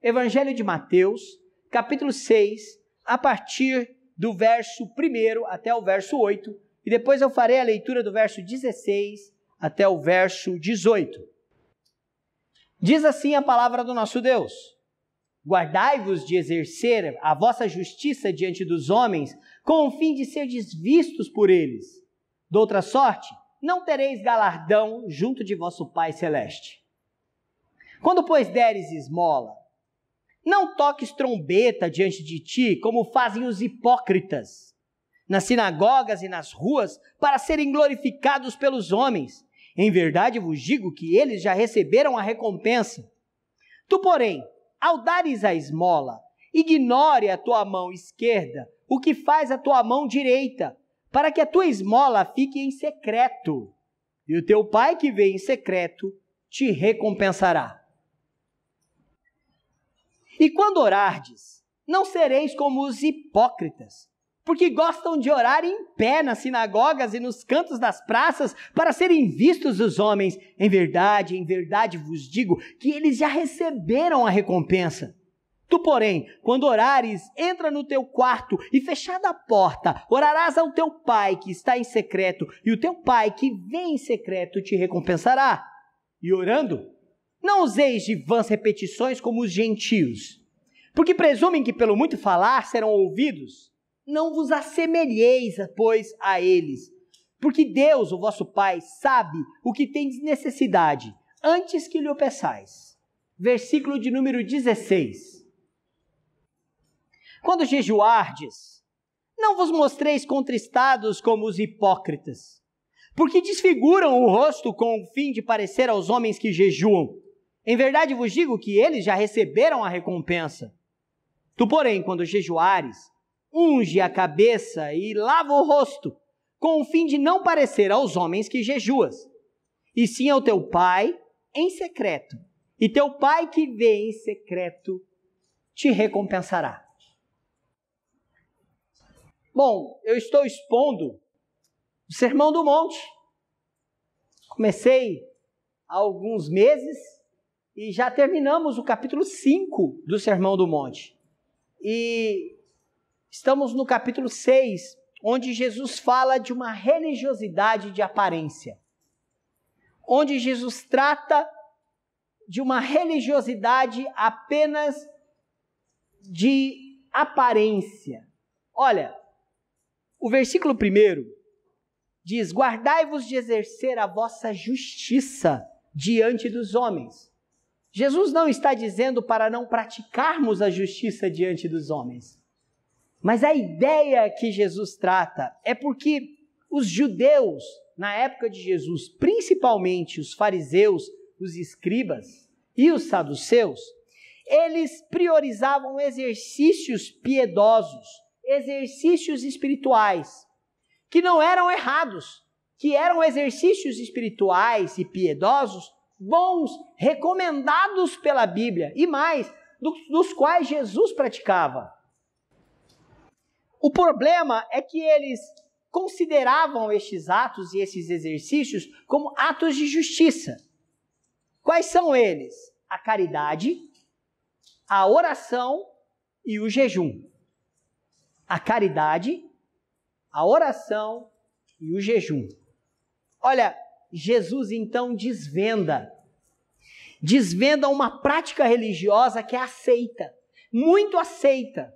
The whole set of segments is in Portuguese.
Evangelho de Mateus, capítulo 6, a partir do verso 1 até o verso 8, e depois eu farei a leitura do verso 16 até o verso 18. Diz assim a palavra do nosso Deus: guardai-vos de exercer a vossa justiça diante dos homens, com o fim de serdes vistos por eles. De outra sorte, não tereis galardão junto de vosso Pai Celeste. Quando, pois, deres esmola, não toques trombeta diante de ti, como fazem os hipócritas, nas sinagogas e nas ruas, para serem glorificados pelos homens. Em verdade vos digo que eles já receberam a recompensa. Tu, porém, ao dares a esmola, ignore a tua mão esquerda o que faz a tua mão direita, para que a tua esmola fique em secreto, e o teu Pai que vê em secreto te recompensará. E quando orardes, não sereis como os hipócritas, porque gostam de orar em pé nas sinagogas e nos cantos das praças para serem vistos dos homens. Em verdade vos digo que eles já receberam a recompensa. Tu, porém, quando orares, entra no teu quarto e, fechada a porta, orarás ao teu Pai que está em secreto, e o teu Pai que vem em secreto te recompensará. E orando, não useis de vãs repetições como os gentios, porque presumem que pelo muito falar serão ouvidos. Não vos assemelheis, pois, a eles, porque Deus, o vosso Pai, sabe o que tendes necessidade, antes que lhe o peçais. Versículo de número 16. Quando jejuardes, não vos mostreis contristados como os hipócritas, porque desfiguram o rosto com o fim de parecer aos homens que jejuam. Em verdade vos digo que eles já receberam a recompensa. Tu, porém, quando jejuares, unge a cabeça e lava o rosto, com o fim de não parecer aos homens que jejuas, e sim ao teu Pai em secreto. E teu Pai que vê em secreto te recompensará. Bom, eu estou expondo o Sermão do Monte. Comecei há alguns meses e já terminamos o capítulo 5 do Sermão do Monte. E estamos no capítulo 6, onde Jesus fala de uma religiosidade de aparência. Onde Jesus trata de uma religiosidade apenas de aparência. Olha, o versículo 1 diz: guardai-vos de exercer a vossa justiça diante dos homens. Jesus não está dizendo para não praticarmos a justiça diante dos homens. Mas a ideia que Jesus trata é porque os judeus, na época de Jesus, principalmente os fariseus, os escribas e os saduceus, eles priorizavam exercícios piedosos, exercícios espirituais, que não eram errados, que eram exercícios espirituais e piedosos bons, recomendados pela Bíblia, e mais, dos quais Jesus praticava. O problema é que eles consideravam estes atos e esses exercícios como atos de justiça. Quais são eles? A caridade, a oração e o jejum. A caridade, a oração e o jejum. Olha, Jesus então desvenda uma prática religiosa que é aceita, muito aceita,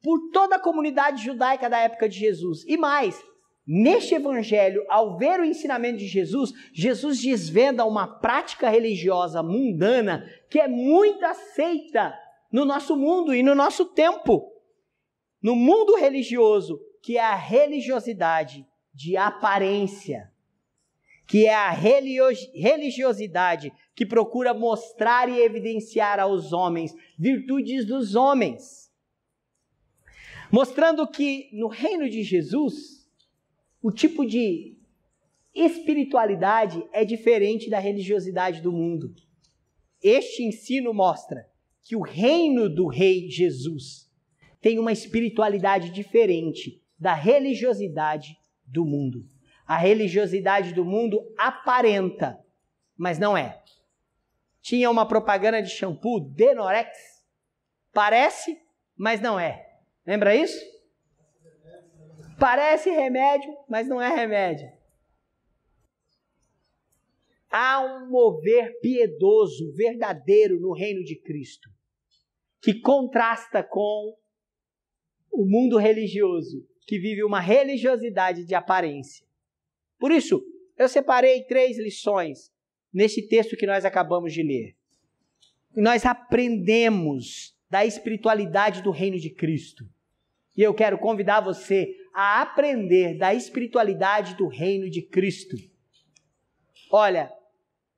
por toda a comunidade judaica da época de Jesus. E mais, neste evangelho, ao ver o ensinamento de Jesus, Jesus desvenda uma prática religiosa mundana que é muito aceita no nosso mundo e no nosso tempo. No mundo religioso, que é a religiosidade de aparência, que é a religiosidade que procura mostrar e evidenciar aos homens virtudes dos homens. Mostrando que no reino de Jesus, o tipo de espiritualidade é diferente da religiosidade do mundo. Este ensino mostra que o reino do Rei Jesus tem uma espiritualidade diferente da religiosidade do mundo. A religiosidade do mundo aparenta, mas não é. Tinha uma propaganda de shampoo, Denorex, Parece, mas não é. Lembra isso? Parece remédio, mas não é remédio. Há um mover piedoso, verdadeiro no reino de Cristo, que contrasta com o mundo religioso, que vive uma religiosidade de aparência. Por isso, eu separei 3 lições neste texto que nós acabamos de ler. Nós aprendemos da espiritualidade do reino de Cristo. E eu quero convidar você a aprender da espiritualidade do reino de Cristo. Olha,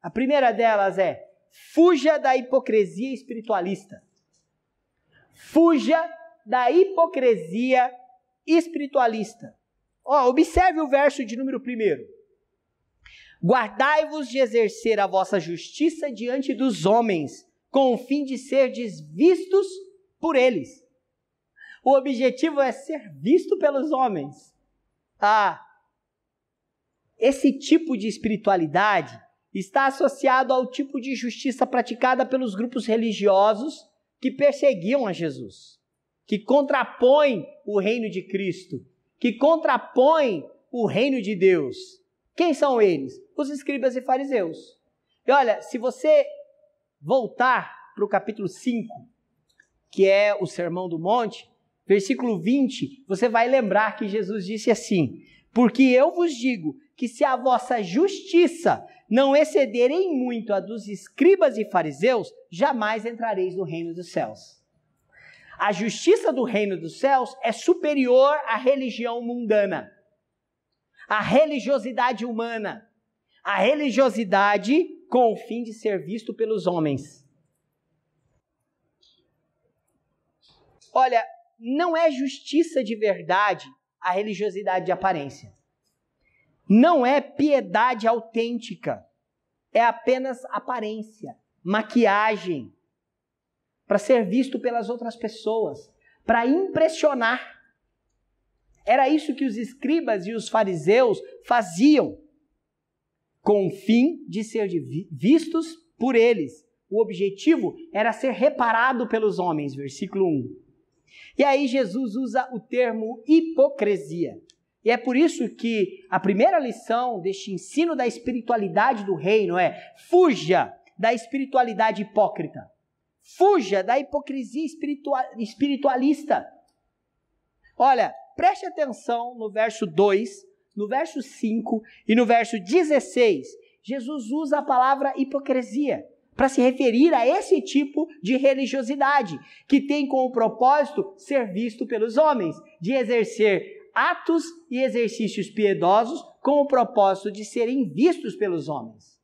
a primeira delas é: fuja da hipocrisia espiritualista. Fuja da hipocrisia espiritualista. Observe o verso de número 1. Guardai-vos de exercer a vossa justiça diante dos homens, com o fim de serdes vistos por eles. O objetivo é ser visto pelos homens. Esse tipo de espiritualidade está associado ao tipo de justiça praticada pelos grupos religiosos que perseguiam a Jesus, que contrapõem o reino de Cristo, que contrapõem o reino de Deus. Quem são eles? Os escribas e fariseus. E olha, se você voltar para o capítulo 5, que é o Sermão do Monte, versículo 20, você vai lembrar que Jesus disse assim: porque eu vos digo que se a vossa justiça não exceder em muito a dos escribas e fariseus, jamais entrareis no reino dos céus. A justiça do reino dos céus é superior à religião mundana, à religiosidade humana, à religiosidade com o fim de ser visto pelos homens. Olha, não é justiça de verdade a religiosidade de aparência. Não é piedade autêntica. É apenas aparência, maquiagem, para ser visto pelas outras pessoas, para impressionar. Era isso que os escribas e os fariseus faziam, com o fim de ser vistos por eles. O objetivo era ser reparado pelos homens, versículo 1. E aí Jesus usa o termo hipocrisia. E é por isso que a primeira lição deste ensino da espiritualidade do reino é: fuja da espiritualidade hipócrita. Fuja da hipocrisia espiritualista. Olha, preste atenção no verso 2, no verso 5 e no verso 16. Jesus usa a palavra hipocrisia para se referir a esse tipo de religiosidade, que tem como propósito ser visto pelos homens, de exercer atos e exercícios piedosos com o propósito de serem vistos pelos homens.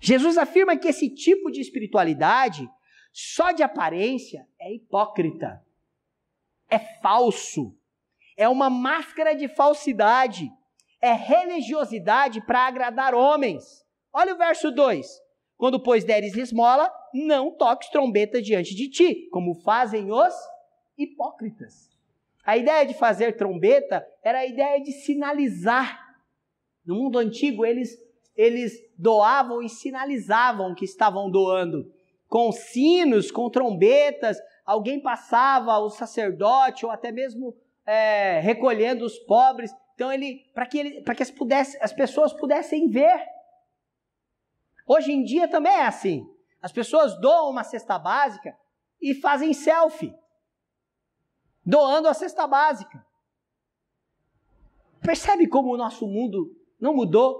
Jesus afirma que esse tipo de espiritualidade, só de aparência, é hipócrita, é falso, é uma máscara de falsidade, é religiosidade para agradar homens. Olha o verso 2. Quando, pois, deres esmola, não toques trombeta diante de ti, como fazem os hipócritas. A ideia de fazer trombeta era a ideia de sinalizar. No mundo antigo, eles doavam e sinalizavam que estavam doando. Com sinos, com trombetas, alguém passava, o sacerdote, ou até mesmo recolhendo os pobres. Então, para que as pessoas pudessem ver. Hoje em dia também é assim. As pessoas doam uma cesta básica e fazem selfie, doando a cesta básica. Percebe como o nosso mundo não mudou?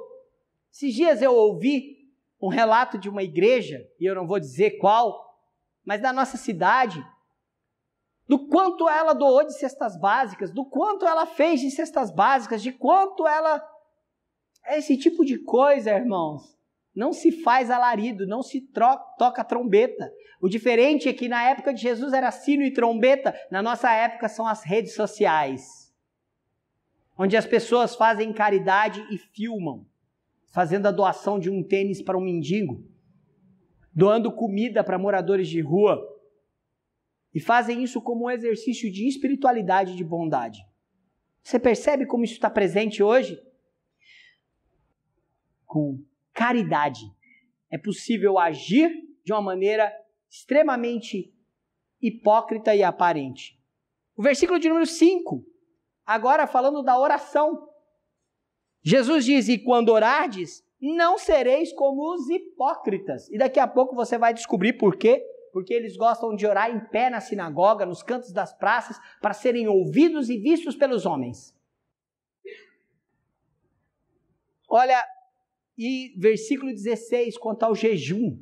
Esses dias eu ouvi um relato de uma igreja, e eu não vou dizer qual, mas da nossa cidade, do quanto ela doou de cestas básicas, do quanto ela fez de cestas básicas, de quanto ela... Esse tipo de coisa, irmãos, não se faz alarido, não se toca trombeta. O diferente é que na época de Jesus era sino e trombeta, na nossa época são as redes sociais, onde as pessoas fazem caridade e filmam, fazendo a doação de um tênis para um mendigo, doando comida para moradores de rua, e fazem isso como um exercício de espiritualidade e de bondade. Você percebe como isso está presente hoje? Com caridade. É possível agir de uma maneira extremamente hipócrita e aparente. O versículo de número 5, agora falando da oração. Jesus diz, e quando orardes, não sereis como os hipócritas. E daqui a pouco você vai descobrir por quê. Porque eles gostam de orar em pé na sinagoga, nos cantos das praças, para serem ouvidos e vistos pelos homens. Olha, e versículo 16, quanto ao jejum.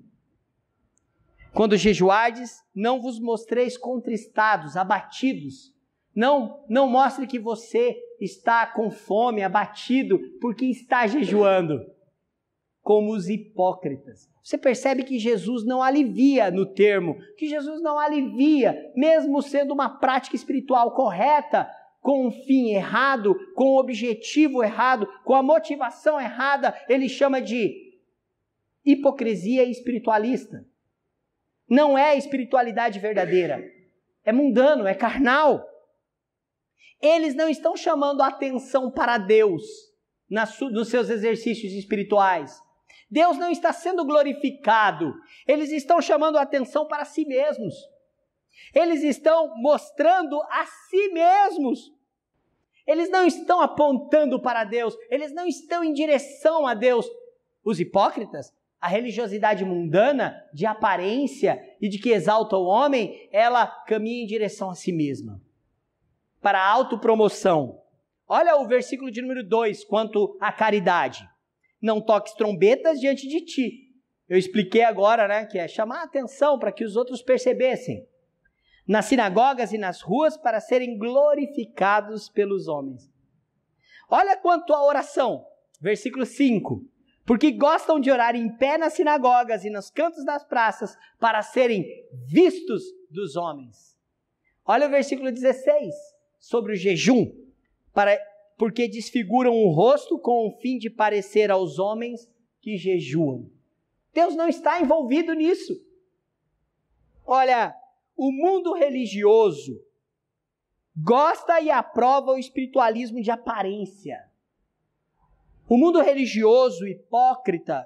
Quando jejuardes, não vos mostreis contristados, abatidos. Não mostre que você está com fome, abatido, porque está jejuando, como os hipócritas. Você percebe que Jesus não alivia no termo, que Jesus não alivia, mesmo sendo uma prática espiritual correta, com um fim errado, com um objetivo errado, com a motivação errada, ele chama de hipocrisia espiritualista. Não é espiritualidade verdadeira, é mundano, é carnal. Eles não estão chamando a atenção para Deus nos seus exercícios espirituais. Deus não está sendo glorificado. Eles estão chamando a atenção para si mesmos. Eles estão mostrando a si mesmos. Eles não estão apontando para Deus. Eles não estão em direção a Deus. Os hipócritas, a religiosidade mundana, de aparência e de que exalta o homem, ela caminha em direção a si mesma. Para a autopromoção. Olha o versículo de número 2, quanto à caridade. Não toques trombetas diante de ti. Eu expliquei agora, né, que é chamar a atenção para que os outros percebessem. Nas sinagogas e nas ruas para serem glorificados pelos homens. Olha quanto à oração. Versículo 5. Porque gostam de orar em pé nas sinagogas e nos cantos das praças para serem vistos dos homens. Olha o versículo 16. Sobre o jejum. Porque desfiguram o rosto com o fim de parecer aos homens que jejuam. Deus não está envolvido nisso. Olha, o mundo religioso gosta e aprova o espiritualismo de aparência. O mundo religioso hipócrita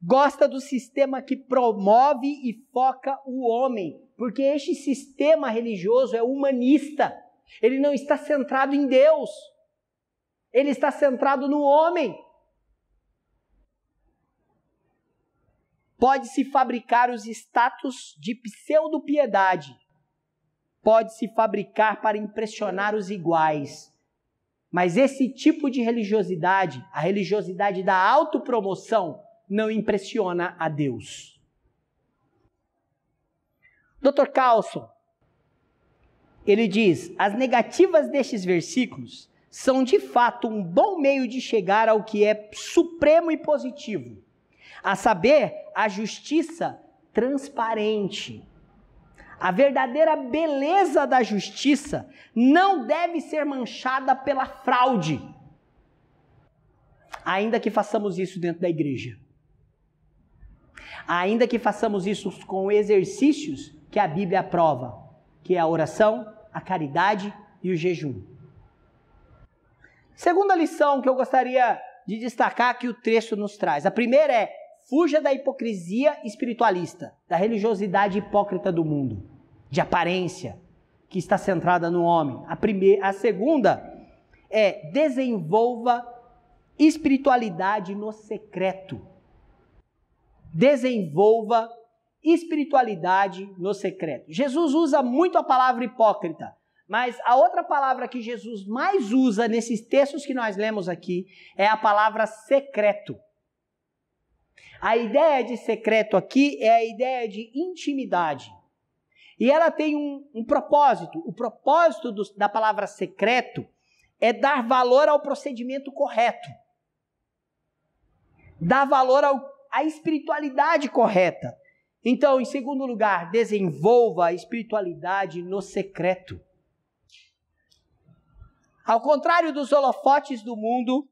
gosta do sistema que promove e foca o homem, porque este sistema religioso é humanista. Ele não está centrado em Deus. Ele está centrado no homem. Pode-se fabricar os status de pseudo-piedade. Pode-se fabricar para impressionar os iguais. Mas esse tipo de religiosidade, a religiosidade da autopromoção, não impressiona a Deus. Dr. Carlson, ele diz, as negativas destes versículos são de fato um bom meio de chegar ao que é supremo e positivo, a saber, a justiça transparente. A verdadeira beleza da justiça não deve ser manchada pela fraude, ainda que façamos isso dentro da igreja. Ainda que façamos isso com exercícios que a Bíblia aprova, que é a oração, a caridade e o jejum. Segunda lição que eu gostaria de destacar que o texto nos traz. A primeira é, fuja da hipocrisia espiritualista, da religiosidade hipócrita do mundo, de aparência, que está centrada no homem. A segunda é, desenvolva espiritualidade no secreto. Desenvolva espiritualidade no secreto. Jesus usa muito a palavra hipócrita, mas a outra palavra que Jesus mais usa nesses textos que nós lemos aqui é a palavra secreto. A ideia de secreto aqui é a ideia de intimidade. E ela tem um propósito. O propósito da palavra secreto é dar valor ao procedimento correto. Dar valor à espiritualidade correta. Então, em segundo lugar, desenvolva a espiritualidade no secreto. Ao contrário dos holofotes do mundo,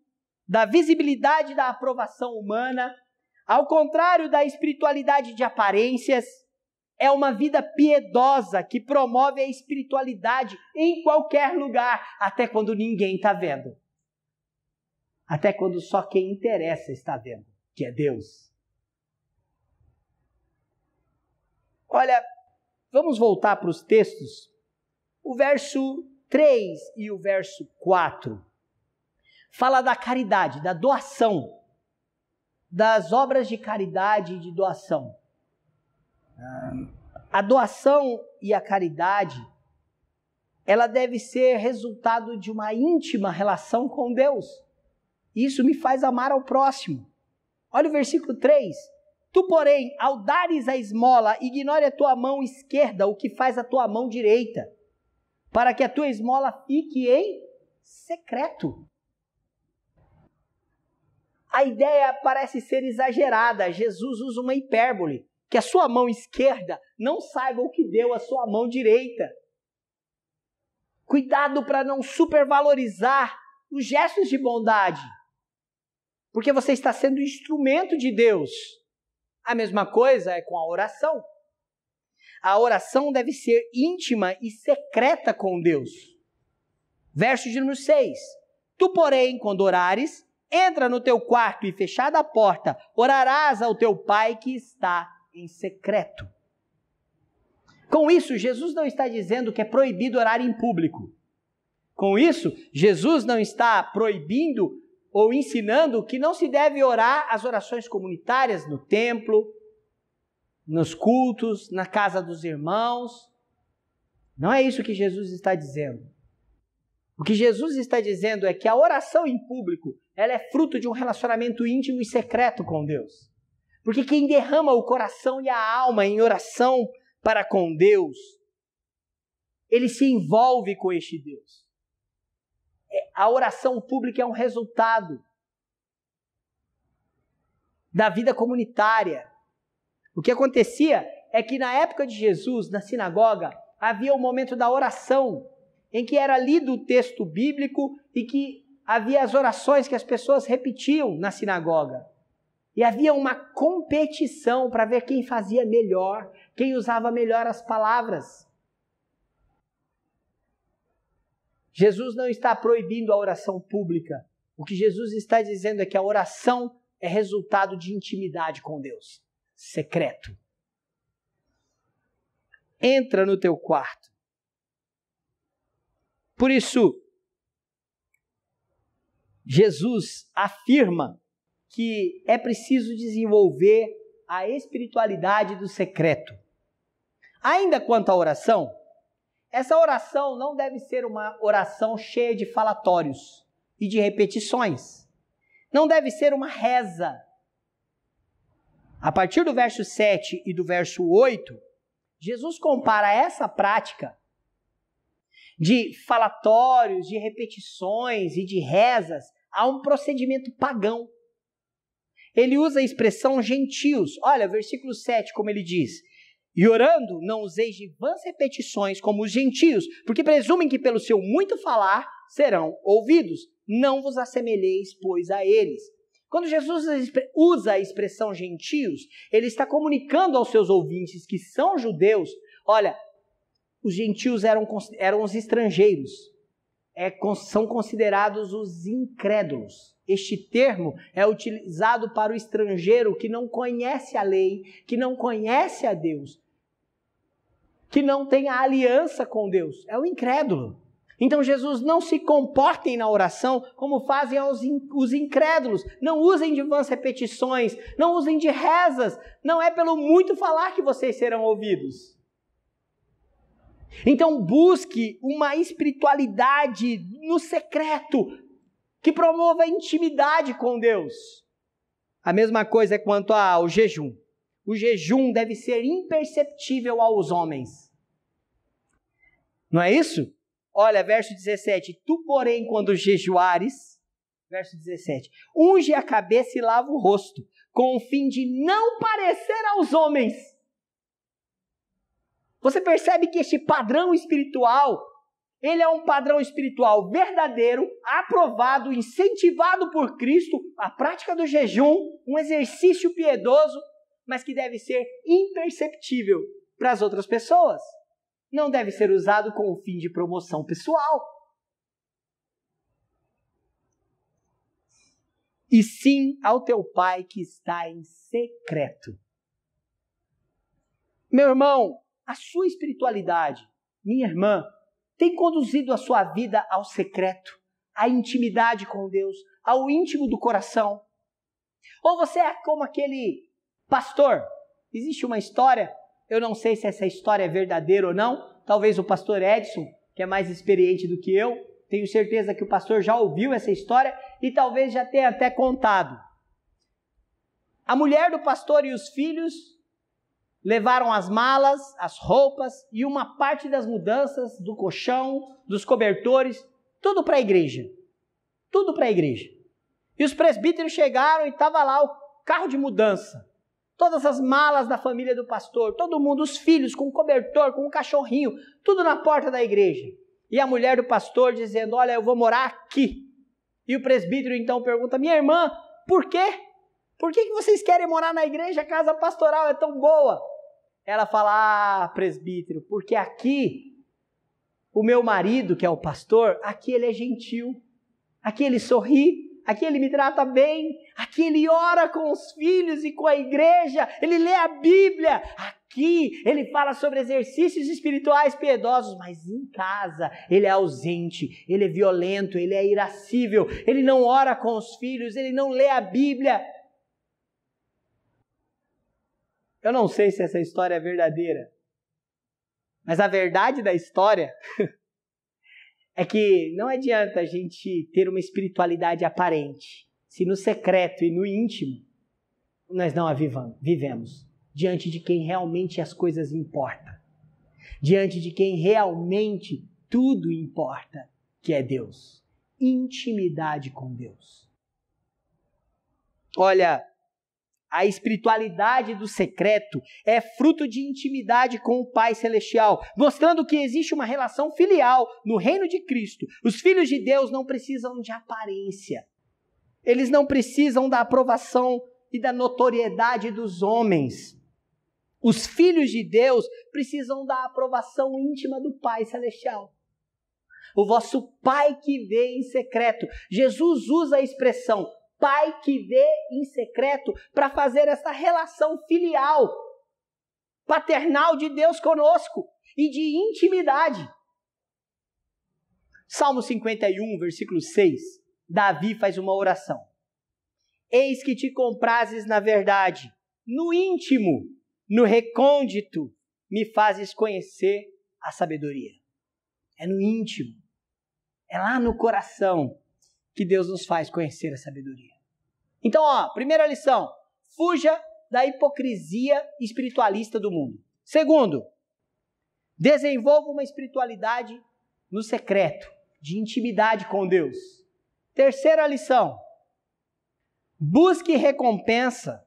da visibilidade da aprovação humana, ao contrário da espiritualidade de aparências, é uma vida piedosa que promove a espiritualidade em qualquer lugar, até quando ninguém está vendo. Até quando só quem interessa está vendo, que é Deus. Olha, Vamos voltar para os textos. O verso 3 e o verso 4 fala da caridade, da doação, das obras de caridade e de doação. A doação e a caridade, ela deve ser resultado de uma íntima relação com Deus. Isso me faz amar ao próximo. Olha o versículo 3. Tu, porém, ao dares a esmola, ignore a tua mão esquerda o que faz a tua mão direita, para que a tua esmola fique em secreto. A ideia parece ser exagerada. Jesus usa uma hipérbole, que a sua mão esquerda não saiba o que deu a sua mão direita. Cuidado para não supervalorizar os gestos de bondade, porque você está sendo instrumento de Deus. A mesma coisa é com a oração. A oração deve ser íntima e secreta com Deus. Verso de número 6. Tu, porém, quando orares, entra no teu quarto e, fechada a porta, orarás ao teu Pai que está em secreto. Com isso, Jesus não está dizendo que é proibido orar em público. Com isso, Jesus não está proibindo ou ensinando que não se deve orar as orações comunitárias no templo, nos cultos, na casa dos irmãos. Não é isso que Jesus está dizendo. O que Jesus está dizendo é que a oração em público, ela é fruto de um relacionamento íntimo e secreto com Deus. Porque quem derrama o coração e a alma em oração para com Deus, ele se envolve com este Deus. A oração pública é um resultado da vida comunitária. O que acontecia é que na época de Jesus, na sinagoga, havia o momento da oração, em que era lido o texto bíblico e que havia as orações que as pessoas repetiam na sinagoga. E havia uma competição para ver quem fazia melhor, quem usava melhor as palavras. Jesus não está proibindo a oração pública. O que Jesus está dizendo é que a oração é resultado de intimidade com Deus, secreto. Entra no teu quarto. Por isso, Jesus afirma que é preciso desenvolver a espiritualidade do secreto. Ainda quanto à oração, essa oração não deve ser uma oração cheia de falatórios e de repetições. Não deve ser uma reza. A partir do verso 7 e do verso 8, Jesus compara essa prática de falatórios, de repetições e de rezas a um procedimento pagão. Ele usa a expressão gentios. Olha, versículo 7, como ele diz: e orando, não useis de vãs repetições como os gentios, porque presumem que pelo seu muito falar serão ouvidos. Não vos assemelheis, pois, a eles. Quando Jesus usa a expressão gentios, ele está comunicando aos seus ouvintes que são judeus. Olha, os gentios eram os estrangeiros, são considerados os incrédulos. Este termo é utilizado para o estrangeiro que não conhece a lei, que não conhece a Deus, que não tem a aliança com Deus. É o incrédulo. Então Jesus não se comportem na oração como fazem os incrédulos. Não usem de vãs repetições, não usem de rezas. Não é pelo muito falar que vocês serão ouvidos. Então busque uma espiritualidade no secreto, que promova a intimidade com Deus. A mesma coisa é quanto ao jejum. O jejum deve ser imperceptível aos homens. Não é isso? Olha, verso 17. Tu, porém, quando jejuares, verso 17, unge a cabeça e lava o rosto, com o fim de não parecer aos homens. Você percebe que este padrão espiritual, ele é um padrão espiritual verdadeiro, aprovado, incentivado por Cristo, a prática do jejum, um exercício piedoso, mas que deve ser imperceptível para as outras pessoas. Não deve ser usado com o fim de promoção pessoal. E sim ao teu Pai que está em secreto. Meu irmão, a sua espiritualidade, minha irmã, tem conduzido a sua vida ao secreto, à intimidade com Deus, ao íntimo do coração? Ou você é como aquele pastor? Existe uma história, eu não sei se essa história é verdadeira ou não, talvez o pastor Edson, que é mais experiente do que eu, tenho certeza que o pastor já ouviu essa história e talvez já tenha até contado. A mulher do pastor e os filhos levaram as malas, as roupas e uma parte das mudanças, do colchão, dos cobertores, tudo para a igreja. Tudo para a igreja. E os presbíteros chegaram e estava lá o carro de mudança. Todas as malas da família do pastor, todo mundo, os filhos com cobertor, com um cachorrinho, tudo na porta da igreja. E a mulher do pastor dizendo, olha, eu vou morar aqui. E o presbítero então pergunta, minha irmã, por quê? Por que vocês querem morar na igreja? A casa pastoral é tão boa. Ela fala, presbítero, porque aqui o meu marido, que é o pastor, aqui ele é gentil, aqui ele sorri, aqui ele me trata bem, aqui ele ora com os filhos e com a igreja, ele lê a Bíblia, aqui ele fala sobre exercícios espirituais piedosos, mas em casa ele é ausente, ele é violento, ele é irascível, ele não ora com os filhos, ele não lê a Bíblia. Eu não sei se essa história é verdadeira, mas a verdade da história é que não adianta a gente ter uma espiritualidade aparente, se no secreto e no íntimo nós não a vivemos, diante de quem realmente as coisas importam, diante de quem realmente tudo importa, que é Deus. Intimidade com Deus. Olha, a espiritualidade do secreto é fruto de intimidade com o Pai Celestial, mostrando que existe uma relação filial no reino de Cristo. Os filhos de Deus não precisam de aparência. Eles não precisam da aprovação e da notoriedade dos homens. Os filhos de Deus precisam da aprovação íntima do Pai Celestial. O vosso Pai que vê em secreto. Jesus usa a expressão Pai que vê em secreto para fazer essa relação filial, paternal de Deus conosco e de intimidade. Salmo 51, versículo 6, Davi faz uma oração. Eis que te comprazes na verdade, no íntimo, no recôndito, me fazes conhecer a sabedoria. É no íntimo, é lá no coração que Deus nos faz conhecer a sabedoria. Então, primeira lição, fuja da hipocrisia espiritualista do mundo. Segundo, desenvolva uma espiritualidade no secreto, de intimidade com Deus. Terceira lição, busque recompensa.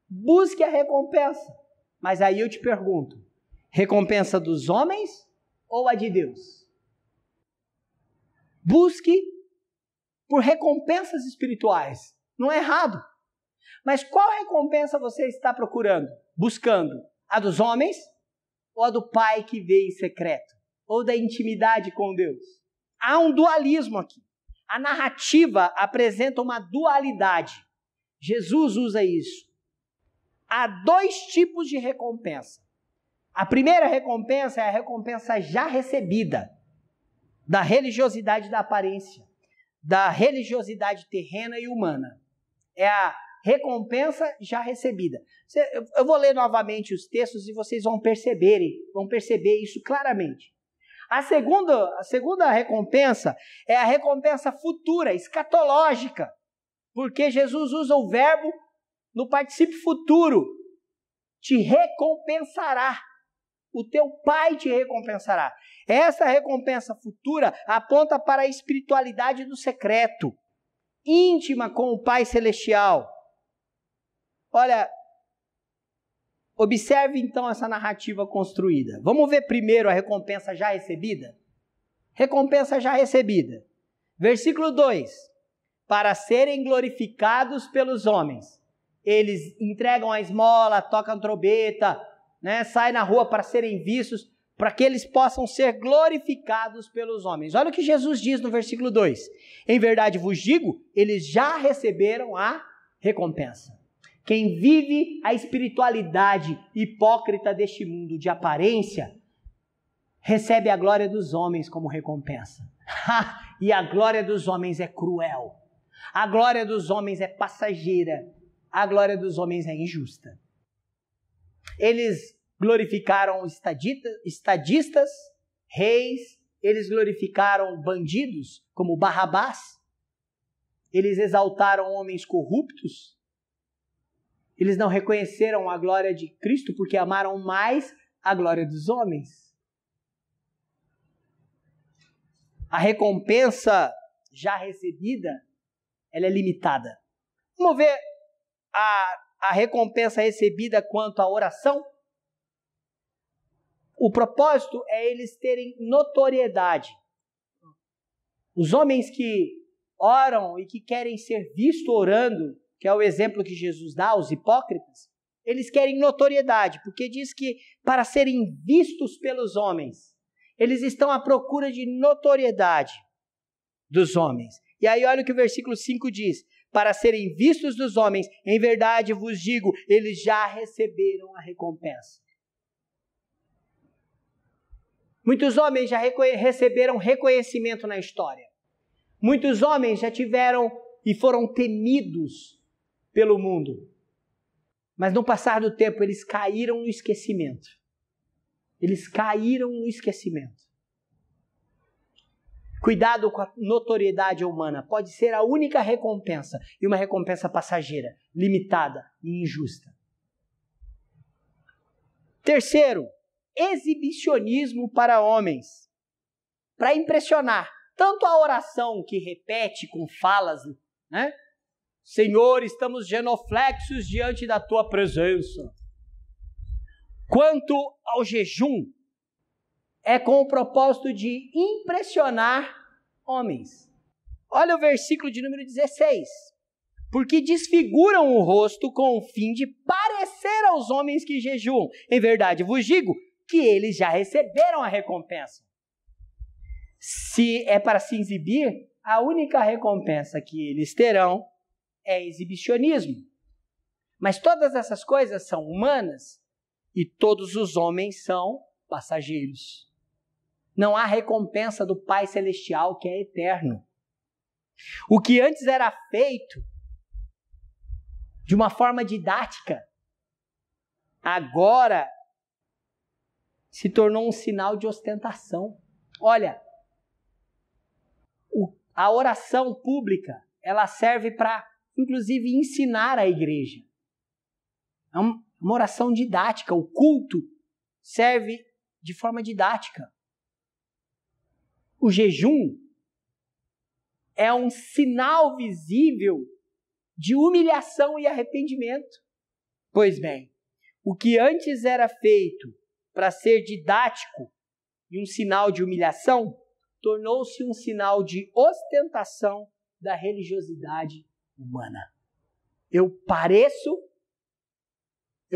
Busque a recompensa. Mas aí eu te pergunto, recompensa dos homens ou a de Deus? Busque por recompensas espirituais. Não é errado. Mas qual recompensa você está procurando? Buscando? A dos homens? Ou a do Pai que vê em secreto? Ou da intimidade com Deus? Há um dualismo aqui. A narrativa apresenta uma dualidade. Jesus usa isso. Há dois tipos de recompensa. A primeira recompensa é a recompensa já recebida, da religiosidade da aparência, da religiosidade terrena e humana. É a recompensa já recebida. Eu vou ler novamente os textos e vocês vão perceber isso claramente. A segunda recompensa é a recompensa futura, escatológica, porque Jesus usa o verbo no particípio futuro. Te recompensará. O teu Pai te recompensará. Essa recompensa futura aponta para a espiritualidade do secreto, íntima com o Pai Celestial. Olha, observe então essa narrativa construída. Vamos ver primeiro a recompensa já recebida? Recompensa já recebida. Versículo 2. Para serem glorificados pelos homens. Eles entregam a esmola, tocam trombeta, saem na rua para serem vistos, para que eles possam ser glorificados pelos homens. Olha o que Jesus diz no versículo 2. Em verdade vos digo, eles já receberam a recompensa. Quem vive a espiritualidade hipócrita deste mundo de aparência, recebe a glória dos homens como recompensa. E a glória dos homens é cruel. A glória dos homens é passageira. A glória dos homens é injusta. Eles glorificaram estadistas, reis, eles glorificaram bandidos como Barrabás, eles exaltaram homens corruptos, eles não reconheceram a glória de Cristo porque amaram mais a glória dos homens. A recompensa já recebida, ela é limitada. Vamos ver a recompensa recebida quanto à oração? O propósito é eles terem notoriedade. Os homens que oram e que querem ser vistos orando, que é o exemplo que Jesus dá aos hipócritas, eles querem notoriedade, porque diz que para serem vistos pelos homens, eles estão à procura de notoriedade dos homens. E aí olha o que o versículo 5 diz: para serem vistos dos homens, em verdade vos digo, eles já receberam a recompensa. Muitos homens já receberam reconhecimento na história. Muitos homens já tiveram e foram temidos pelo mundo. Mas no passar do tempo eles caíram no esquecimento. Eles caíram no esquecimento. Cuidado com a notoriedade humana. Pode ser a única recompensa. E uma recompensa passageira, limitada e injusta. Terceiro, exibicionismo para homens. Para impressionar. Tanto a oração que repete com falas, né? Senhor, estamos genuflexos diante da tua presença. Quanto ao jejum, é com o propósito de impressionar homens. Olha o versículo de número 16. Porque desfiguram o rosto com o fim de parecer aos homens que jejuam. Em verdade vos digo que eles já receberam a recompensa. Se é para se exibir, a única recompensa que eles terão é exibicionismo. Mas todas essas coisas são humanas e todos os homens são passageiros. Não há recompensa do Pai Celestial que é eterno. O que antes era feito de uma forma didática, agora se tornou um sinal de ostentação. Olha, a oração pública, ela serve para, inclusive, ensinar a igreja. É uma oração didática. O culto serve de forma didática. O jejum é um sinal visível de humilhação e arrependimento. Pois bem, o que antes era feito para ser didático e um sinal de humilhação, tornou-se um sinal de ostentação da religiosidade humana. Eu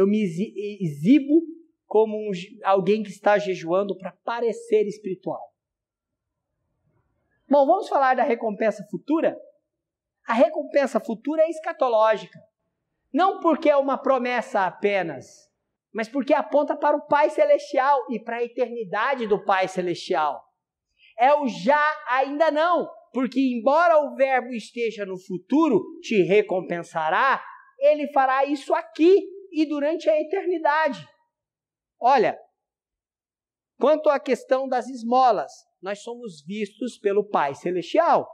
me exibo como alguém que está jejuando para parecer espiritual. Bom, vamos falar da recompensa futura? A recompensa futura é escatológica. Não porque é uma promessa apenas, mas porque aponta para o Pai Celestial e para a eternidade do Pai Celestial. É o já, ainda não, porque embora o verbo esteja no futuro, te recompensará, ele fará isso aqui e durante a eternidade. Olha, quanto à questão das esmolas, nós somos vistos pelo Pai Celestial,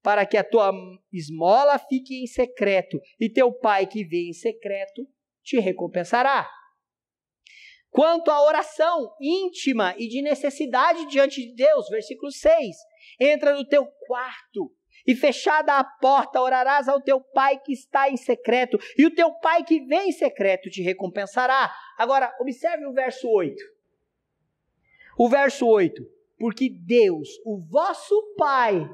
para que a tua esmola fique em secreto, e teu Pai que vê em secreto te recompensará. Quanto à oração íntima e de necessidade diante de Deus, versículo 6, entra no teu quarto e fechada a porta orarás ao teu Pai que está em secreto, e o teu Pai que vê em secreto te recompensará. Agora, observe o verso 8. O verso 8, porque Deus, o vosso Pai,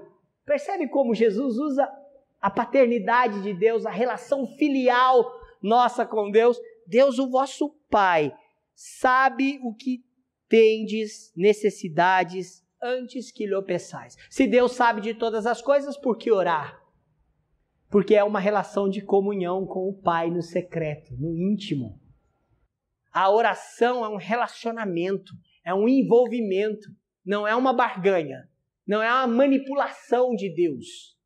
percebe como Jesus usa a paternidade de Deus, a relação filial nossa com Deus? Deus, o vosso Pai, sabe o que tendes necessidades antes que lhe peçais. Se Deus sabe de todas as coisas, por que orar? Porque é uma relação de comunhão com o Pai no secreto, no íntimo. A oração é um relacionamento, é um envolvimento, não é uma barganha, não é uma manipulação de Deus.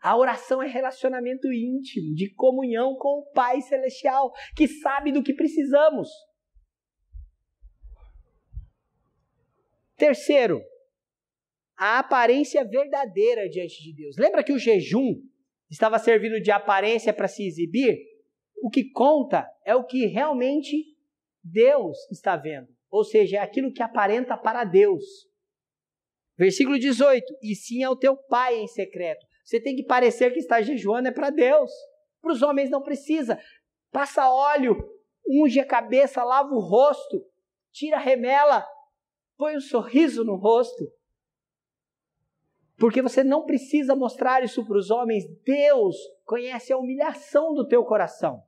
A oração é relacionamento íntimo, de comunhão com o Pai Celestial, que sabe do que precisamos. Terceiro, a aparência verdadeira diante de Deus. Lembra que o jejum estava servindo de aparência para se exibir? O que conta é o que realmente Deus está vendo. Ou seja, é aquilo que aparenta para Deus. Versículo 18. E sim ao teu pai em secreto. Você tem que parecer que está jejuando, é para Deus. Para os homens não precisa. Passa óleo, unge a cabeça, lava o rosto, tira a remela, põe um sorriso no rosto. Porque você não precisa mostrar isso para os homens. Deus conhece a humilhação do teu coração.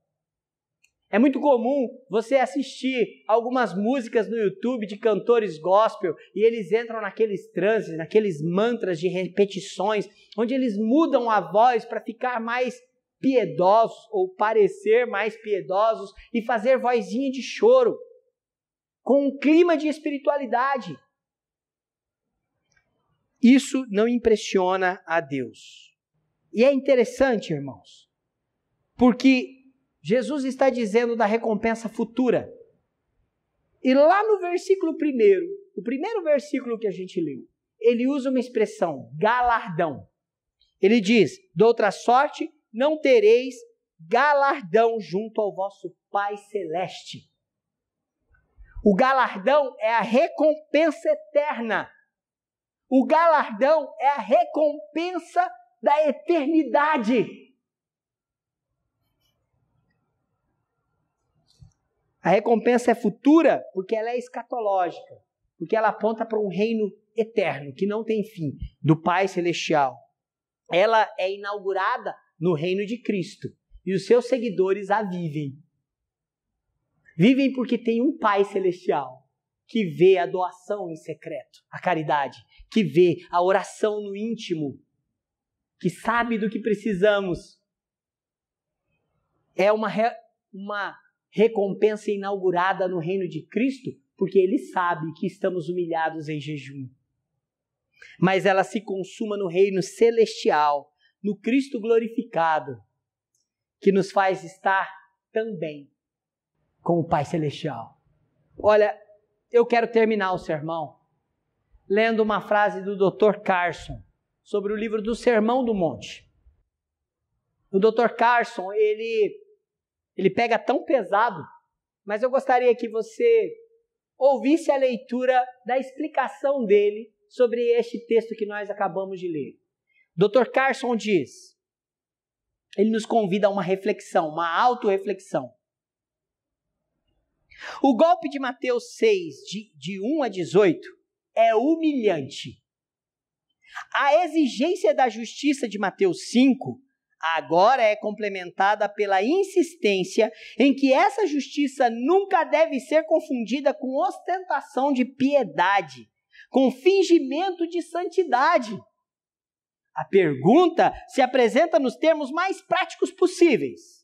É muito comum você assistir algumas músicas no YouTube de cantores gospel e eles entram naqueles transes, naqueles mantras de repetições, onde eles mudam a voz para ficar mais piedosos ou parecer mais piedosos e fazer vozinha de choro, com um clima de espiritualidade. Isso não impressiona a Deus. E é interessante, irmãos, porque Jesus está dizendo da recompensa futura. E lá no versículo 1, o primeiro versículo que a gente leu, ele usa uma expressão, galardão. Ele diz, de outra sorte, não tereis galardão junto ao vosso Pai Celeste. O galardão é a recompensa eterna. O galardão é a recompensa da eternidade. A recompensa é futura porque ela é escatológica, porque ela aponta para um reino eterno, que não tem fim, do Pai Celestial. Ela é inaugurada no reino de Cristo e os seus seguidores a vivem. Vivem porque tem um Pai Celestial que vê a doação em secreto, a caridade, que vê a oração no íntimo, que sabe do que precisamos. É uma recompensa inaugurada no reino de Cristo, porque Ele sabe que estamos humilhados em jejum. Mas ela se consuma no reino celestial, no Cristo glorificado, que nos faz estar também com o Pai Celestial. Olha, eu quero terminar o sermão lendo uma frase do Dr. Carson sobre o livro do Sermão do Monte. O Dr. Carson, ele pega tão pesado, mas eu gostaria que você ouvisse a leitura da explicação dele sobre este texto que nós acabamos de ler. Dr. Carson diz, ele nos convida a uma reflexão, uma autorreflexão. O golpe de Mateus 6, de 1 a 18, é humilhante. A exigência da justiça de Mateus 5 agora é complementada pela insistência em que essa justiça nunca deve ser confundida com ostentação de piedade, com fingimento de santidade. A pergunta se apresenta nos termos mais práticos possíveis.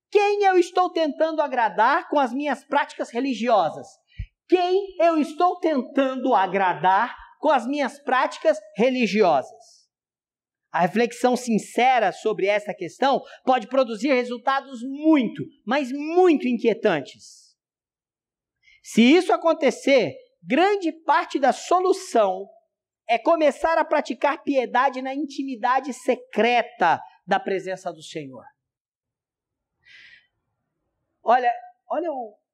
Quem eu estou tentando agradar com as minhas práticas religiosas? Quem eu estou tentando agradar com as minhas práticas religiosas? A reflexão sincera sobre essa questão pode produzir resultados muito, mas muito inquietantes. Se isso acontecer, grande parte da solução é começar a praticar piedade na intimidade secreta da presença do Senhor. Olha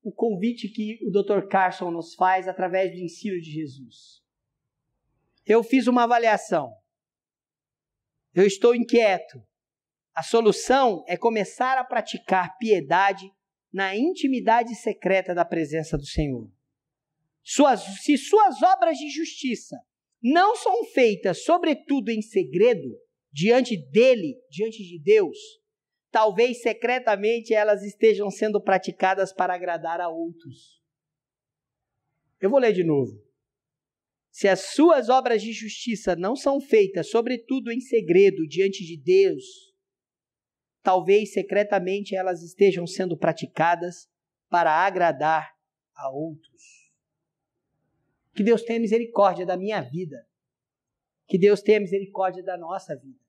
o convite que o Dr. Carson nos faz através do ensino de Jesus. Eu fiz uma avaliação. Eu estou inquieto. A solução é começar a praticar piedade na intimidade secreta da presença do Senhor. Se suas obras de justiça não são feitas, sobretudo em segredo, diante dele, diante de Deus, talvez secretamente elas estejam sendo praticadas para agradar a outros. Eu vou ler de novo. Se as suas obras de justiça não são feitas, sobretudo em segredo, diante de Deus, talvez secretamente elas estejam sendo praticadas para agradar a outros. Que Deus tenha misericórdia da minha vida. Que Deus tenha misericórdia da nossa vida.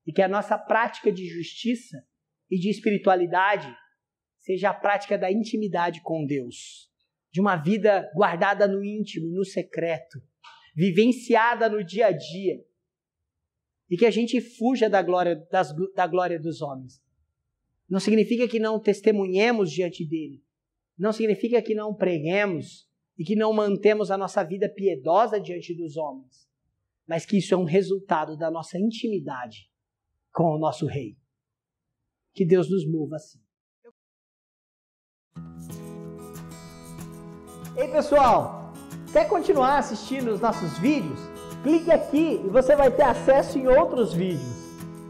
E que a nossa prática de justiça e de espiritualidade seja a prática da intimidade com Deus. De uma vida guardada no íntimo, no secreto, vivenciada no dia a dia. E que a gente fuja da glória dos homens. Não significa que não testemunhemos diante dele. Não significa que não preguemos e que não mantemos a nossa vida piedosa diante dos homens. Mas que isso é um resultado da nossa intimidade com o nosso Rei. Que Deus nos mova assim. Ei, pessoal! Quer continuar assistindo os nossos vídeos? Clique aqui e você vai ter acesso em outros vídeos.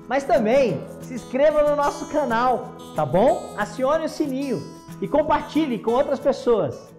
Mas também se inscreva no nosso canal, tá bom? Acione o sininho e compartilhe com outras pessoas.